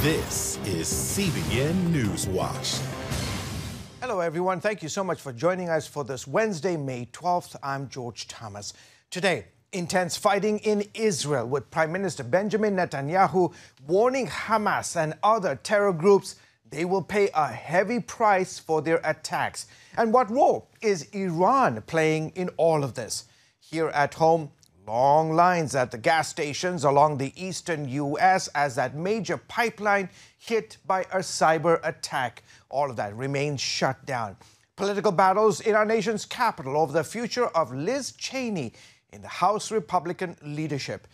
This is CBN NewsWatch. Hello, everyone. Thank you so much for joining us for this Wednesday, May 12th. I'm George Thomas. Today, intense fighting in Israel with Prime Minister Benjamin Netanyahu warning Hamas and other terror groups they will pay a heavy price for their attacks. And what role is Iran playing in all of this? Here at home, long lines at the gas stations along the eastern U.S. as that major pipeline hit by a cyber attack. All of that remains shut down. Political battles in our nation's capital over the future of Liz Cheney in the House Republican leadership.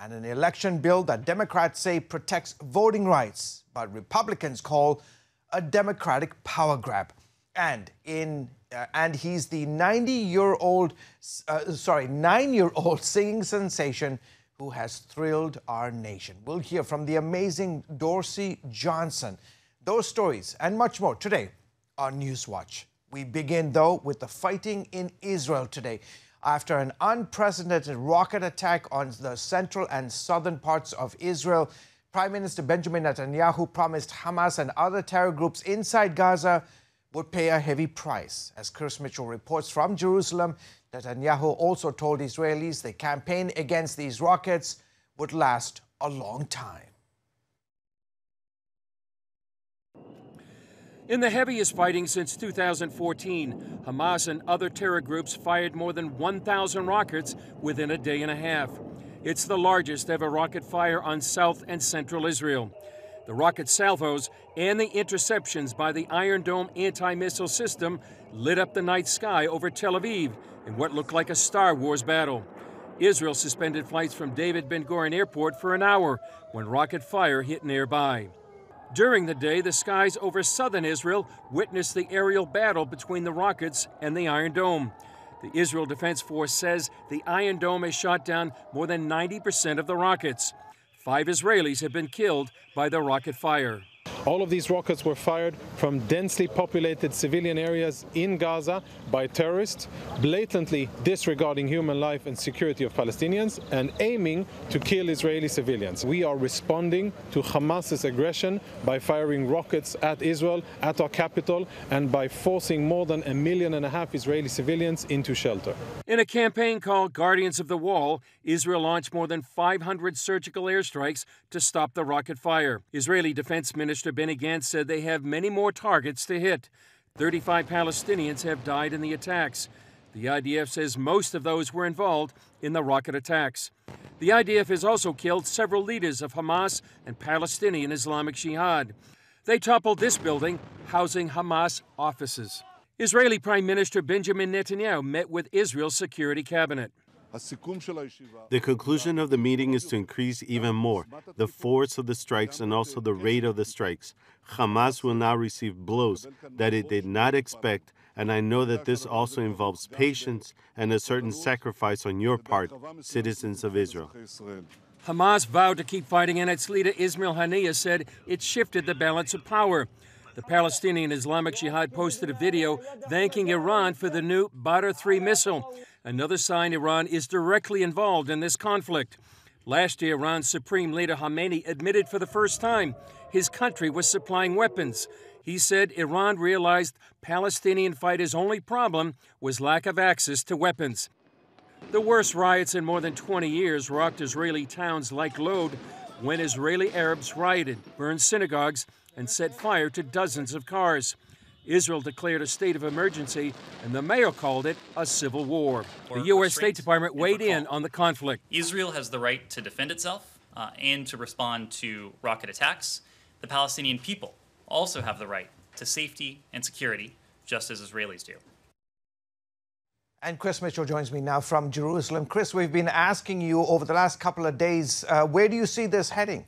And an election bill that Democrats say protects voting rights, but Republicans call a Democratic power grab. And he's the 9-year-old singing sensation who has thrilled our nation. We'll hear from the amazing Dorsey Johnson. Those stories and much more today on Newswatch. We begin, though, with the fighting in Israel today. After an unprecedented rocket attack on the central and southern parts of Israel, Prime Minister Benjamin Netanyahu promised Hamas and other terror groups inside Gaza would pay a heavy price. As Chris Mitchell reports from Jerusalem, Netanyahu also told Israelis the campaign against these rockets would last a long time. In the heaviest fighting since 2014, Hamas and other terror groups fired more than 1,000 rockets within a day and a half. It's the largest ever rocket fire on South and Central Israel. The rocket salvos and the interceptions by the Iron Dome anti-missile system lit up the night sky over Tel Aviv in what looked like a Star Wars battle. Israel suspended flights from David Ben-Gurion Airport for an hour when rocket fire hit nearby. During the day, the skies over southern Israel witnessed the aerial battle between the rockets and the Iron Dome. The Israel Defense Force says the Iron Dome has shot down more than 90% of the rockets. 5 Israelis have been killed by the rocket fire. All of these rockets were fired from densely populated civilian areas in Gaza by terrorists, blatantly disregarding human life and security of Palestinians and aiming to kill Israeli civilians. We are responding to Hamas's aggression by firing rockets at Israel, at our capital, and by forcing more than 1.5 million Israeli civilians into shelter. In a campaign called Guardians of the Wall, Israel launched more than 500 surgical airstrikes to stop the rocket fire. Israeli Defense Minister Benny Gantz said they have many more targets to hit. 35 Palestinians have died in the attacks. The IDF says most of those were involved in the rocket attacks. The IDF has also killed several leaders of Hamas and Palestinian Islamic Jihad. They toppled this building, housing Hamas offices. Israeli Prime Minister Benjamin Netanyahu met with Israel's security cabinet. The conclusion of the meeting is to increase even more the force of the strikes and also the rate of the strikes. Hamas will now receive blows that it did not expect, and I know that this also involves patience and a certain sacrifice on your part, citizens of Israel. Hamas vowed to keep fighting, and its leader Ismail Haniyeh said it shifted the balance of power. The Palestinian Islamic Jihad posted a video thanking Iran for the new Badr 3 missile. Another sign Iran is directly involved in this conflict. Last year, Iran's Supreme Leader Khamenei admitted for the first time his country was supplying weapons. He said Iran realized Palestinian fighters' only problem was lack of access to weapons. The worst riots in more than 20 years rocked Israeli towns like Lod when Israeli Arabs rioted, burned synagogues, and set fire to dozens of cars. Israel declared a state of emergency, and the mayor called it a civil war. The U.S. State Department weighed in on the conflict. Israel has the right to defend itself and to respond to rocket attacks. The Palestinian people also have the right to safety and security, just as Israelis do. And Chris Mitchell joins me now from Jerusalem. Chris, we've been asking you over the last couple of days, where do you see this heading?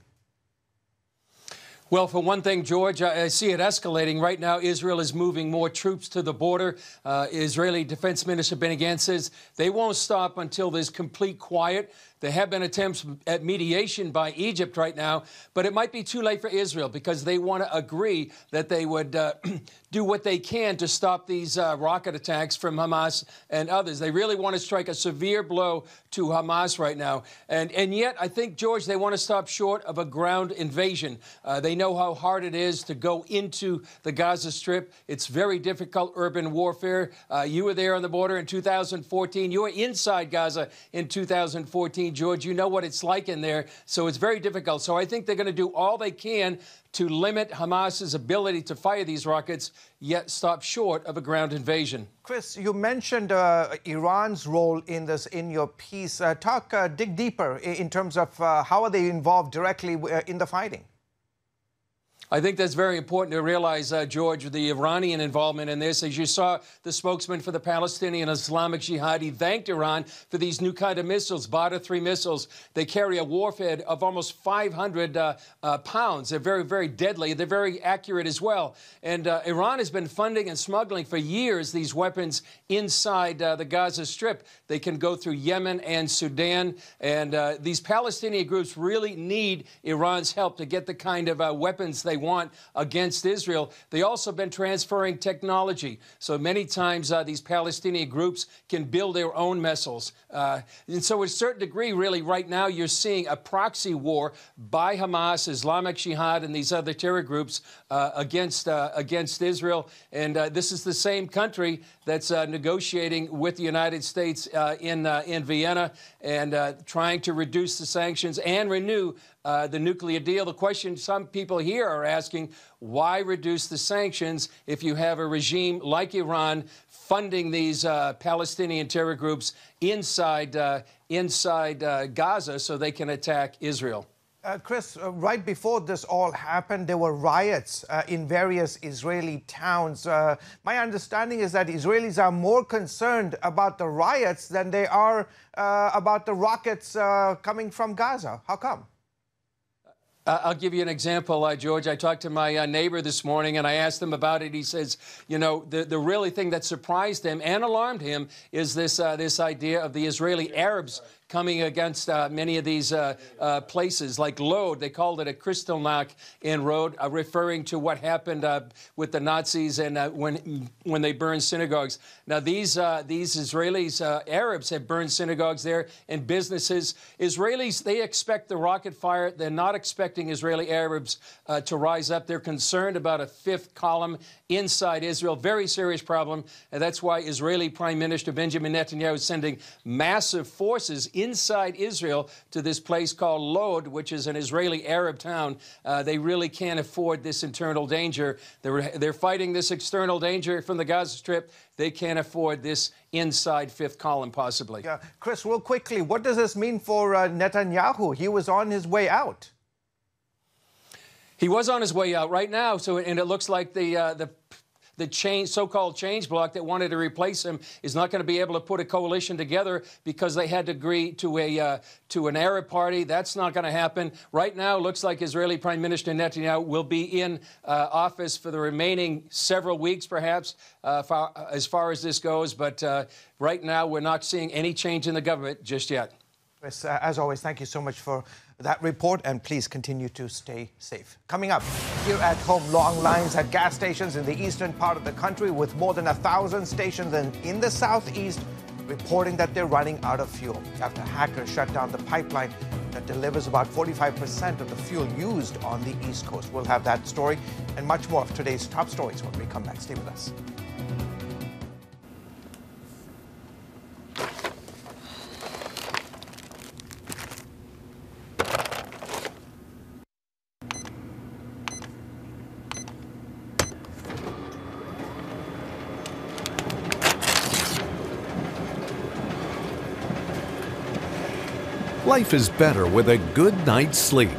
Well, for one thing, George, I see it escalating. Right now, Israel is moving more troops to the border. Israeli Defense Minister Benny Gantz says they won't stop until there's complete quiet. There have been attempts at mediation by Egypt right now, but it might be too late for Israel because they want to agree that they would do what they can to stop these rocket attacks from Hamas and others. They really want to strike a severe blow to Hamas right now. And yet, I think, George, they want to stop short of a ground invasion. They know how hard it is to go into the Gaza Strip. It's very difficult urban warfare. You were there on the border in 2014. You were inside Gaza in 2014, George. You know what it's like in there. So it's very difficult. So I think they're going to do all they can to limit Hamas's ability to fire these rockets, yet stop short of a ground invasion. Chris, you mentioned Iran's role in this in your piece. Dig deeper in terms of how are they involved directly in the fighting? I think that's very important to realize, George, the Iranian involvement in this. As you saw, the spokesman for the Palestinian Islamic Jihad, he thanked Iran for these new kind of missiles, Badr 3 missiles. They carry a warhead of almost 500 pounds. They're very, very deadly. They're very accurate as well. And Iran has been funding and smuggling for years these weapons inside the Gaza Strip. They can go through Yemen and Sudan. And these Palestinian groups really need Iran's help to get the kind of weapons they want against Israel. They also been transferring technology. So many times these Palestinian groups can build their own missiles. And so to a certain degree, really, right now, you're seeing a proxy war by Hamas, Islamic Jihad, and these other terror groups against Israel. And this is the same country that's negotiating with the United States in Vienna and trying to reduce the sanctions and renew the nuclear deal. The question some people here are asking, why reduce the sanctions if you have a regime like Iran funding these Palestinian terror groups inside Gaza so they can attack Israel? Chris, right before this all happened, there were riots in various Israeli towns. My understanding is that Israelis are more concerned about the riots than they are about the rockets coming from Gaza. How come? I'll give you an example, George. I talked to my neighbor this morning, and I asked him about it. He says, you know, the really thing that surprised him and alarmed him is this idea of the Israeli Arabs coming against many of these places, like Lod. They called it a Kristallnacht in Lod, referring to what happened with the Nazis and when they burned synagogues. Now, these Israelis, Arabs, have burned synagogues there and businesses. Israelis, they expect the rocket fire. They're not expecting Israeli Arabs to rise up. They're concerned about a fifth column inside Israel. Very serious problem. And that's why Israeli Prime Minister Benjamin Netanyahu is sending massive forces inside Israel to this place called Lod, which is an Israeli Arab town. They really can't afford this internal danger. They're fighting this external danger from the Gaza Strip. They can't afford this inside fifth column, possibly. Yeah. Chris, real quickly, what does this mean for Netanyahu? He was on his way out. He was on his way out right now, and it looks like the so-called change bloc that wanted to replace him is not going to be able to put a coalition together because they had to agree to an Arab party. That's not going to happen. Right now, it looks like Israeli Prime Minister Netanyahu will be in office for the remaining several weeks, perhaps, as far as this goes. But right now, we're not seeing any change in the government just yet. Chris, as always, thank you so much for that report, and please continue to stay safe. Coming up, here at home, long lines at gas stations in the eastern part of the country, with more than 1,000 stations in the southeast reporting that they're running out of fuel after hackers shut down the pipeline that delivers about 45% of the fuel used on the East Coast. We'll have that story and much more of today's top stories when we come back. Stay with us. Life is better with a good night's sleep.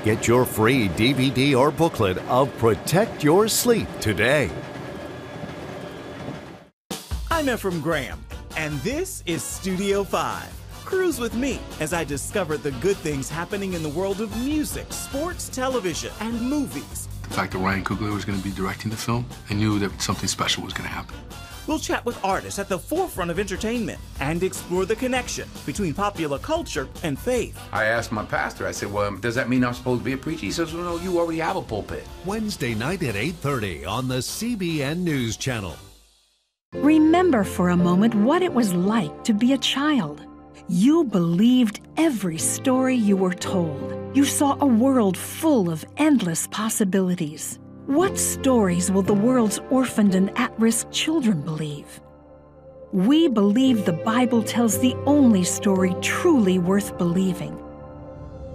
Get your free DVD or booklet of Protect Your Sleep today. I'm Ephraim Graham, and this is Studio 5. Cruise with me as I discover the good things happening in the world of music, sports, television, and movies. The fact that Ryan Coogler was going to be directing the film, I knew that something special was going to happen. We'll chat with artists at the forefront of entertainment and explore the connection between popular culture and faith. I asked my pastor, I said, well, does that mean I'm supposed to be a preacher? He says, well, no, you already have a pulpit. Wednesday night at 8:30 on the CBN News Channel. Remember for a moment what it was like to be a child. You believed every story you were told. You saw a world full of endless possibilities. What stories will the world's orphaned and at-risk children believe? We believe the Bible tells the only story truly worth believing.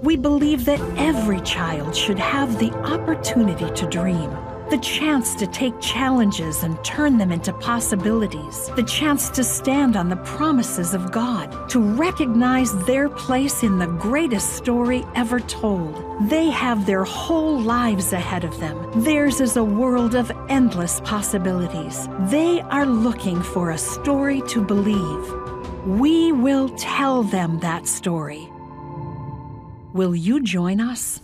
We believe that every child should have the opportunity to dream, the chance to take challenges and turn them into possibilities, the chance to stand on the promises of God, to recognize their place in the greatest story ever told. They have their whole lives ahead of them. Theirs is a world of endless possibilities. They are looking for a story to believe. We will tell them that story. Will you join us?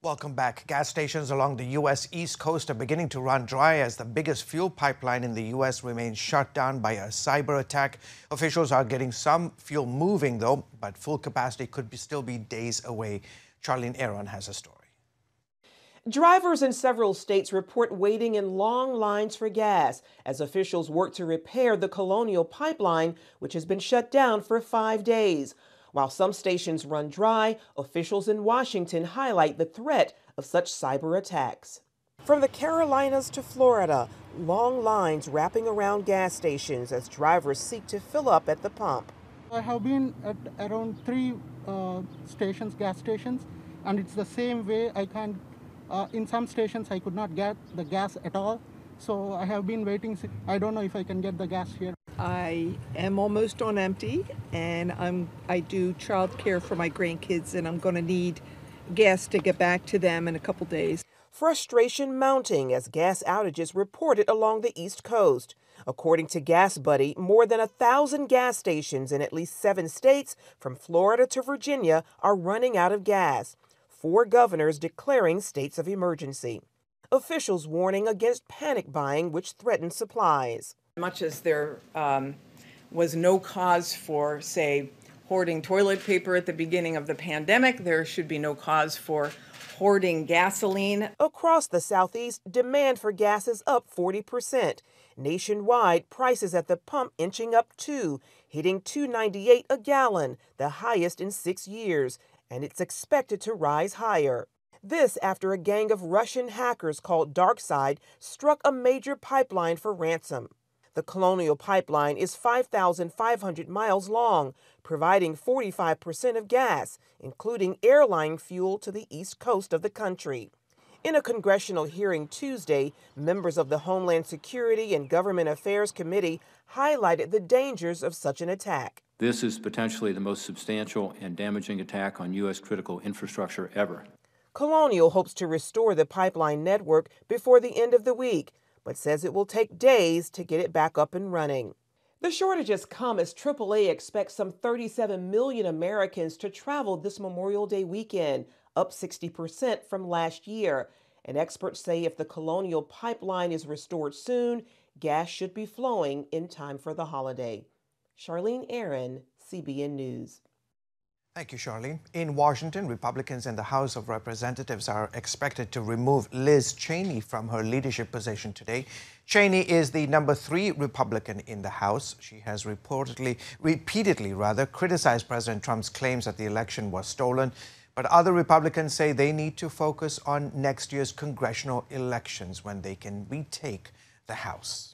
Welcome back. Gas stations along the U.S. East Coast are beginning to run dry as the biggest fuel pipeline in the U.S. remains shut down by a cyber attack. Officials are getting some fuel moving, though, but full capacity could still be days away. Charlene Aaron has a story. Drivers in several states report waiting in long lines for gas as officials work to repair the Colonial Pipeline, which has been shut down for 5 days. While some stations run dry, officials in Washington highlight the threat of such cyber attacks. From the Carolinas to Florida, long lines wrapping around gas stations as drivers seek to fill up at the pump. I have been at around 3 gas stations, and it's the same way. In some stations I could not get the gas at all, so I have been waiting. I don't know if I can get the gas here. I am almost on empty, and I do childcare for my grandkids, and I'm going to need gas to get back to them in a couple days. Frustration mounting as gas outages reported along the East Coast. According to Gas Buddy, more than 1,000 gas stations in at least 7 states, from Florida to Virginia, are running out of gas. 4 governors declaring states of emergency. Officials warning against panic buying, which threatens supplies. Much as there was no cause for, say, hoarding toilet paper at the beginning of the pandemic, there should be no cause for hoarding gasoline. Across the Southeast, demand for gas is up 40%. Nationwide, prices at the pump inching up too, hitting $2.98 a gallon, the highest in 6 years, and it's expected to rise higher. This after a gang of Russian hackers called DarkSide struck a major pipeline for ransom. The Colonial Pipeline is 5,500 miles long, providing 45% of gas, including airline fuel to the east coast of the country. In a congressional hearing Tuesday, members of the Homeland Security and Government Affairs Committee highlighted the dangers of such an attack. This is potentially the most substantial and damaging attack on U.S. critical infrastructure ever. Colonial hopes to restore the pipeline network before the end of the week, but says it will take days to get it back up and running. The shortages come as AAA expects some 37 million Americans to travel this Memorial Day weekend, up 60% from last year. And experts say if the Colonial Pipeline is restored soon, gas should be flowing in time for the holiday. Charlene Aaron, CBN News. Thank you, Charlene. In Washington, Republicans in the House of Representatives are expected to remove Liz Cheney from her leadership position today. Cheney is the number 3 Republican in the House. She has repeatedly criticized President Trump's claims that the election was stolen. But other Republicans say they need to focus on next year's congressional elections when they can retake the House.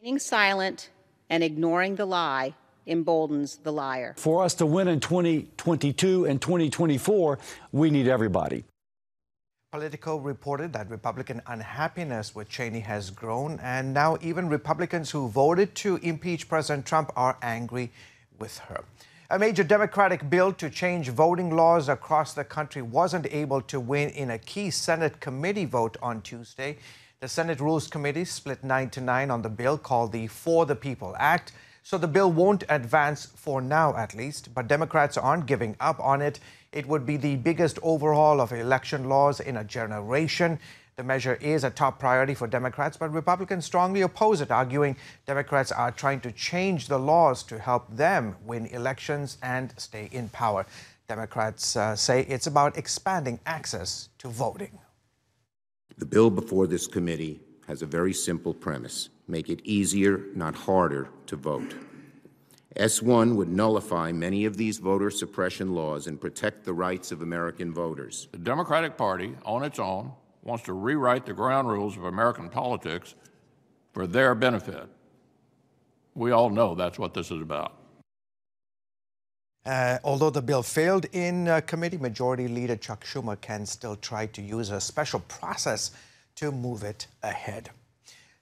Being silent and ignoring the lie emboldens the liar. For us to win in 2022 and 2024, we need everybody. Politico reported that Republican unhappiness with Cheney has grown, and now even Republicans who voted to impeach President Trump are angry with her. A major Democratic bill to change voting laws across the country wasn't able to win in a key Senate committee vote on Tuesday. The Senate Rules Committee split 9-9 on the bill called the For the People Act. So the bill won't advance for now, at least, but Democrats aren't giving up on it. It would be the biggest overhaul of election laws in a generation. The measure is a top priority for Democrats, but Republicans strongly oppose it, arguing Democrats are trying to change the laws to help them win elections and stay in power. Democrats say it's about expanding access to voting. The bill before this committee has a very simple premise: make it easier, not harder, to vote. S1 would nullify many of these voter suppression laws and protect the rights of American voters. The Democratic Party, on its own, wants to rewrite the ground rules of American politics for their benefit. We all know that's what this is about. Although the bill failed in committee, Majority Leader Chuck Schumer can still try to use a special process to move it ahead.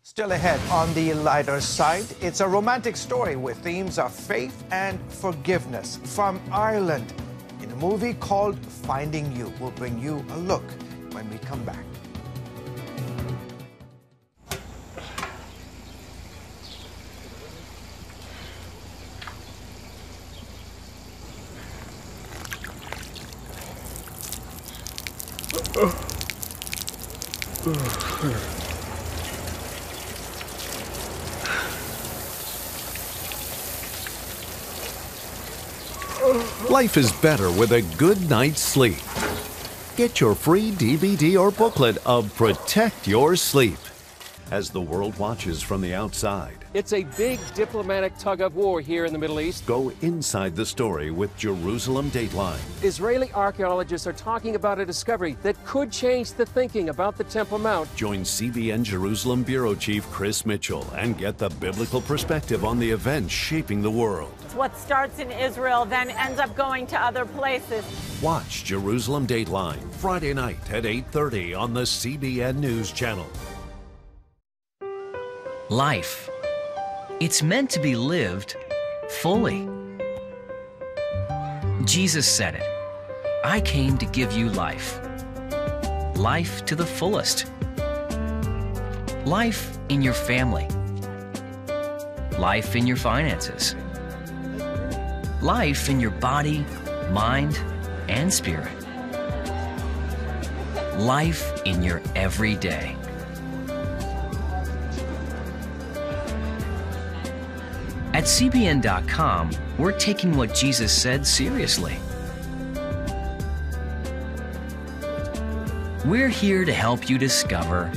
Still ahead on the lighter side, it's a romantic story with themes of faith and forgiveness from Ireland in a movie called Finding You. We'll bring you a look when we come back. Life is better with a good night's sleep. Get your free DVD or booklet of Protect Your Sleep as the world watches from the outside. It's a big diplomatic tug-of-war here in the Middle East. Go inside the story with Jerusalem Dateline. Israeli archaeologists are talking about a discovery that could change the thinking about the Temple Mount. Join CBN Jerusalem Bureau Chief Chris Mitchell and get the biblical perspective on the events shaping the world. What starts in Israel then ends up going to other places. Watch Jerusalem Dateline Friday night at 8:30 on the CBN News Channel. Life. It's meant to be lived fully. Jesus said it. I came to give you life. Life to the fullest. Life in your family. Life in your finances. Life in your body, mind, and spirit. Life in your everyday. At CBN.com, we're taking what Jesus said seriously. We're here to help you discover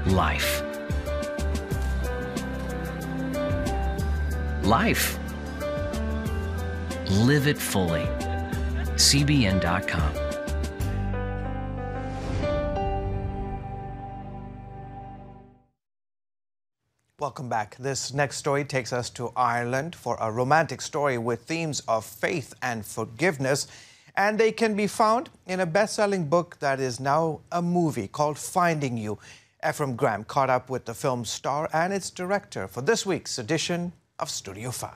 life. Life. Live it fully. CBN.com. Welcome back. This next story takes us to Ireland for a romantic story with themes of faith and forgiveness. And they can be found in a best-selling book that is now a movie called Finding You. Ephraim Graham caught up with the film's star and its director for this week's edition of Studio 5.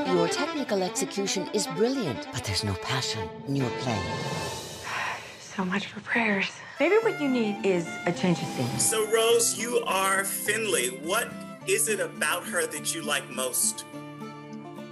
Your technical execution is brilliant, but there's no passion in your playing. So much for prayers. Maybe what you need is a change of scene. So, Rose, you are Finley. What is it about her that you like most?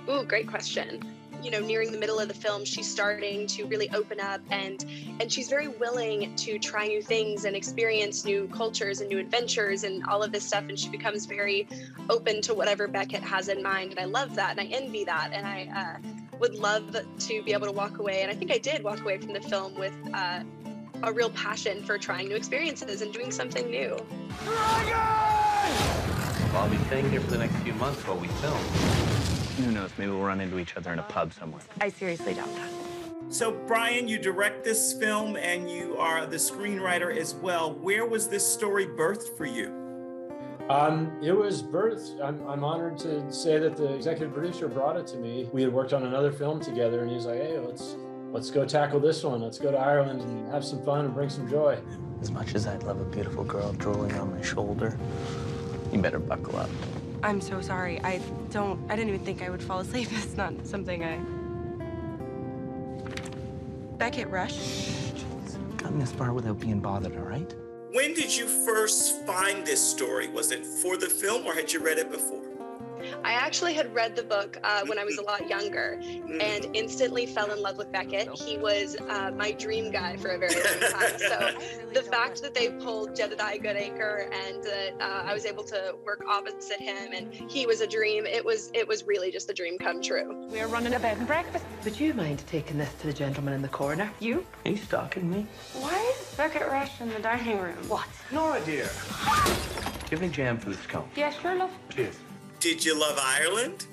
Ooh, great question. You know, nearing the middle of the film, she's starting to really open up and she's very willing to try new things and experience new cultures and new adventures and all of this stuff. And she becomes very open to whatever Beckett has in mind. And I love that and I envy that. And I would love to be able to walk away. And I think I did walk away from the film with a real passion for trying new experiences and doing something new. I'll be staying here for the next few months while we film. Who knows, maybe we'll run into each other in a pub somewhere. I seriously doubt that. So, Brian, you direct this film and you are the screenwriter as well. Where was this story birthed for you? It was birthed. I'm honored to say that the executive producer brought it to me. We had worked on another film together, and he was like, "Hey, let's go tackle this one. Let's go to Ireland and have some fun and bring some joy." As much as I'd love a beautiful girl drooling on my shoulder, you better buckle up. I'm so sorry. I didn't even think I would fall asleep. It's not something Beckett Rush. Gotten this far without being bothered, all right? When did you first find this story? Was it for the film or had you read it before? I actually had read the book when I was a lot younger and instantly fell in love with Beckett. He was my dream guy for a very long time. So the fact that they pulled Jedediah Goodacre and that I was able to work opposite him and he was a dream, it was really just a dream come true. We're running a bed and breakfast. Would you mind taking this to the gentleman in the corner? You? He's stalking me. Why is Beckett Rush in the dining room? What? Nora, dear. Give me jam for the scone. Yeah, sure, love. Cheers. Did you love Ireland?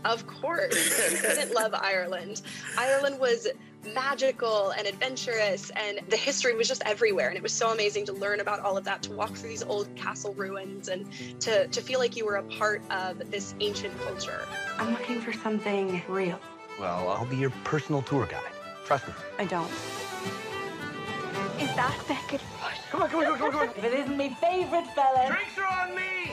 Of course. Who couldn't love Ireland? Ireland was magical and adventurous, and the history was just everywhere. And it was so amazing to learn about all of that, to walk through these old castle ruins and to feel like you were a part of this ancient culture. I'm looking for something real. Well, I'll be your personal tour guide. Trust me. I don't. Is that Beckett Rush? Come on, come on, come on, come on. If it isn't my favorite fella. Drinks are on me!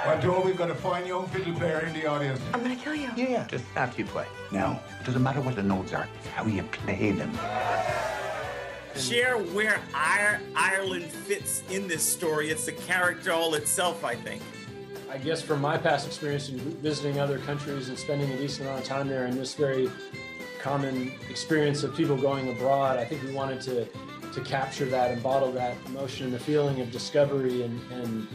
Well, Joe, we've got a fine young fiddle player in the audience. I'm gonna kill you. Yeah. Just after you play. Now, it doesn't matter what the notes are, it's how you play them. Share where Ireland fits in this story. It's the character all itself, I think. I guess from my past experience in visiting other countries and spending a decent amount of time there and this very common experience of people going abroad, I think we wanted to capture that and bottle that emotion and the feeling of discovery and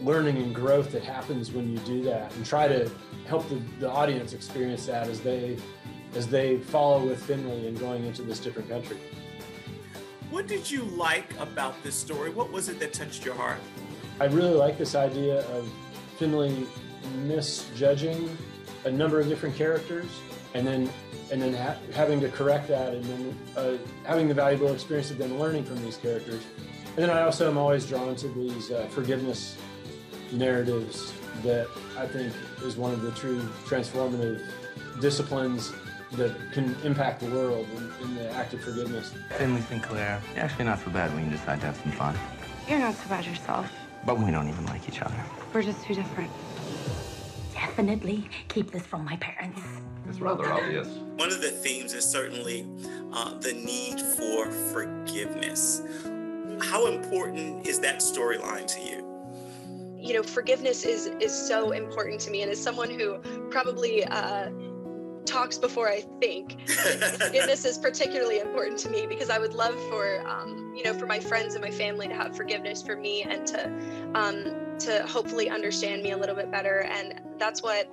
learning and growth that happens when you do that, and try to help the audience experience that as they follow with Finley and going into this different country. What did you like about this story? What was it that touched your heart? I really like this idea of Finley misjudging a number of different characters and then having to correct that, and then having the valuable experience of then learning from these characters. And then I also am always drawn to these forgiveness narratives that I think is one of the true transformative disciplines that can impact the world in the act of forgiveness. Finley Sinclair, you're actually not so bad when you decide to have some fun. You're not so bad yourself. But we don't even like each other. We're just too different. Definitely keep this from my parents. It's rather obvious. One of the themes is certainly the need for forgiveness. How important is that storyline to you? You know, forgiveness is so important to me, and as someone who probably talks before I think, forgiveness is particularly important to me, because I would love for for my friends and my family to have forgiveness for me and to hopefully understand me a little bit better. And that's what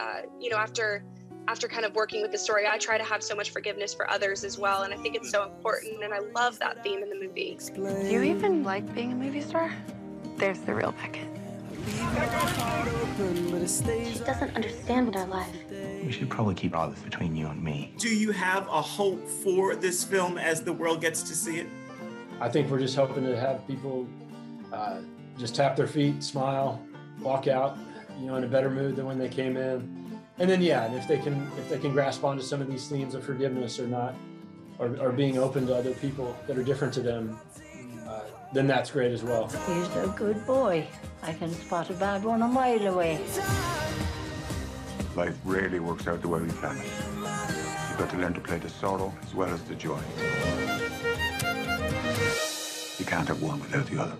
after kind of working with the story, I try to have so much forgiveness for others as well, and I think it's so important, and I love that theme in the movie. Do you even like being a movie star? There's the real Beckett. She doesn't understand our life. We should probably keep all this between you and me. Do you have a hope for this film as the world gets to see it? I think we're just hoping to have people just tap their feet, smile, walk out, in a better mood than when they came in. And then, and if they can grasp onto some of these themes of forgiveness or not, or being open to other people that are different to them, then that's great as well. He's a good boy. I can spot a bad one a mile away. Life rarely works out the way we plan it. You've got to learn to play the sorrow as well as the joy. You can't have one without the other.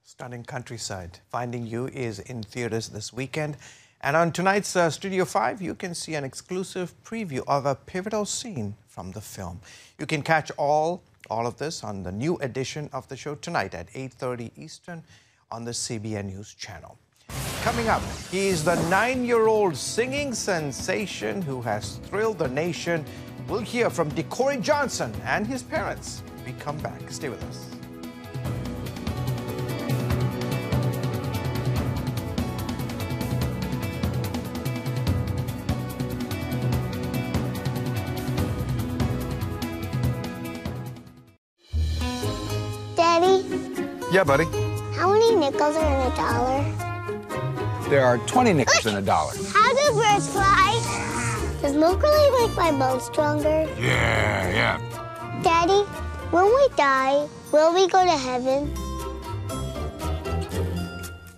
Stunning countryside. Finding You is in theaters this weekend. And on tonight's Studio 5, you can see an exclusive preview of a pivotal scene from the film. You can catch all of this on the new edition of the show tonight at 8:30 Eastern on the CBN News Channel. Coming up, he's the 9-year-old singing sensation who has thrilled the nation. We'll hear from Decory Johnson and his parents. We come back. Stay with us. Daddy? Yeah, buddy. How many nickels are in a dollar? There are 20 nickels in a dollar. How do birds fly? Does milk really make my bones stronger? Yeah. Daddy, when we die, will we go to heaven?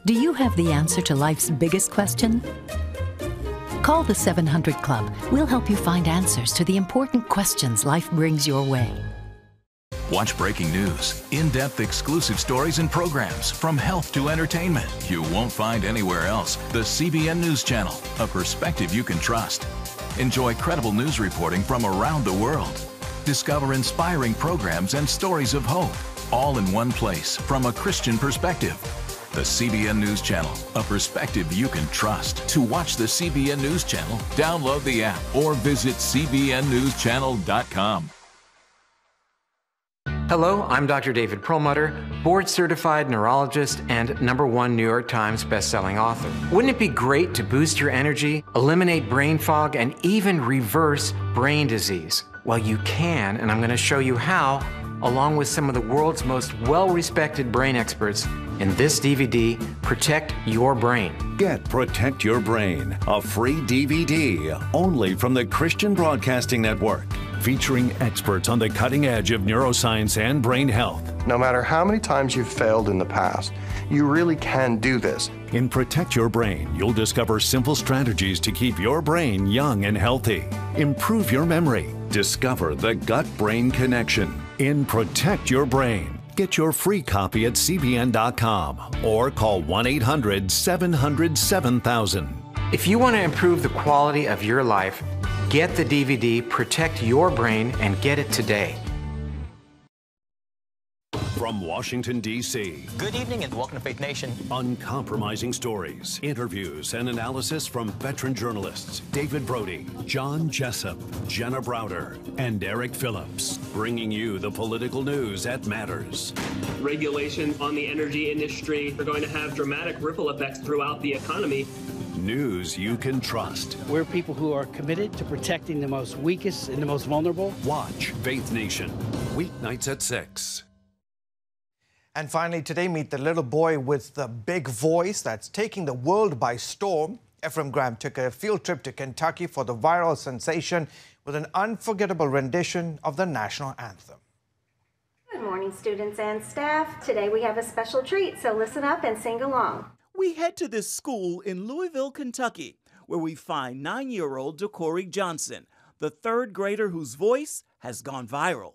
Do you have the answer to life's biggest question? Call the 700 Club. We'll help you find answers to the important questions life brings your way. Watch breaking news, in-depth exclusive stories and programs from health to entertainment you won't find anywhere else. The CBN News Channel, a perspective you can trust. Enjoy credible news reporting from around the world. Discover inspiring programs and stories of hope, all in one place from a Christian perspective. The CBN News Channel, a perspective you can trust. To watch the CBN News Channel, download the app or visit cbnnewschannel.com. Hello, I'm Dr. David Perlmutter, board-certified neurologist and #1 New York Times bestselling author. Wouldn't it be great to boost your energy, eliminate brain fog, and even reverse brain disease? Well, you can, and I'm going to show you how, along with some of the world's most well-respected brain experts in this DVD, Protect Your Brain. Get Protect Your Brain, a free DVD only from the Christian Broadcasting Network, featuring experts on the cutting edge of neuroscience and brain health. No matter how many times you've failed in the past, you really can do this. In Protect Your Brain, you'll discover simple strategies to keep your brain young and healthy. Improve your memory. Discover the gut-brain connection. In Protect Your Brain, get your free copy at cbn.com or call 1-800-700-7000. If you want to improve the quality of your life, get the DVD Protect Your Brain and get it today. From Washington, D.C. Good evening and welcome to Faith Nation. Uncompromising stories, interviews, and analysis from veteran journalists David Brody, John Jessup, Jenna Browder, and Eric Phillips, bringing you the political news that matters. Regulations on the energy industry are going to have dramatic ripple effects throughout the economy. News you can trust. We're people who are committed to protecting the most weakest and the most vulnerable. Watch Faith Nation, weeknights at 6. And finally, today, meet the little boy with the big voice that's taking the world by storm. Ephraim Graham took a field trip to Kentucky for the viral sensation with an unforgettable rendition of the national anthem. Good morning, students and staff. Today we have a special treat, so listen up and sing along. We head to this school in Louisville, Kentucky, where we find 9-year-old DeCorey Johnson, the third grader whose voice has gone viral.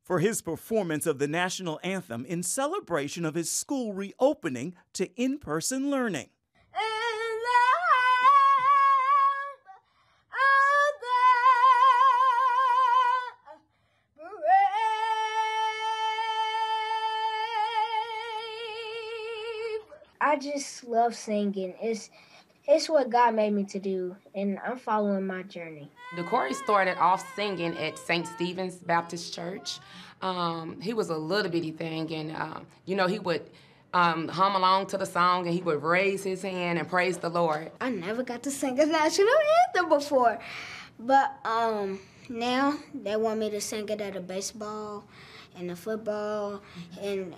For his performance of the national anthem in celebration of his school reopening to in-person learning. I just love singing. It's what God made me to do, and I'm following my journey. DeCorey started off singing at St. Stephen's Baptist Church. He was a little bitty thing, and he would hum along to the song, and he would raise his hand and praise the Lord. I never got to sing a national anthem before, but now they want me to sing it at a baseball and a football and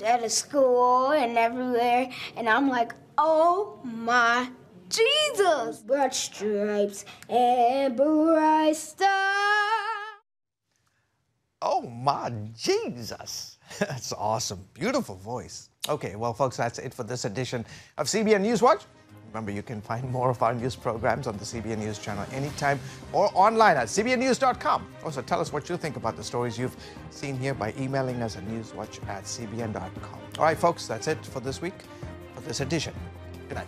at a school and everywhere, and I'm like, oh my Jesus! Broad stripes and bright star. Oh my Jesus! That's awesome. Beautiful voice. Okay, well, folks, that's it for this edition of CBN NewsWatch. Remember, you can find more of our news programs on the CBN News Channel anytime or online at cbnnews.com. Also, tell us what you think about the stories you've seen here by emailing us at newswatch@cbn.com. All right, folks, that's it for this week, for this edition. Good night.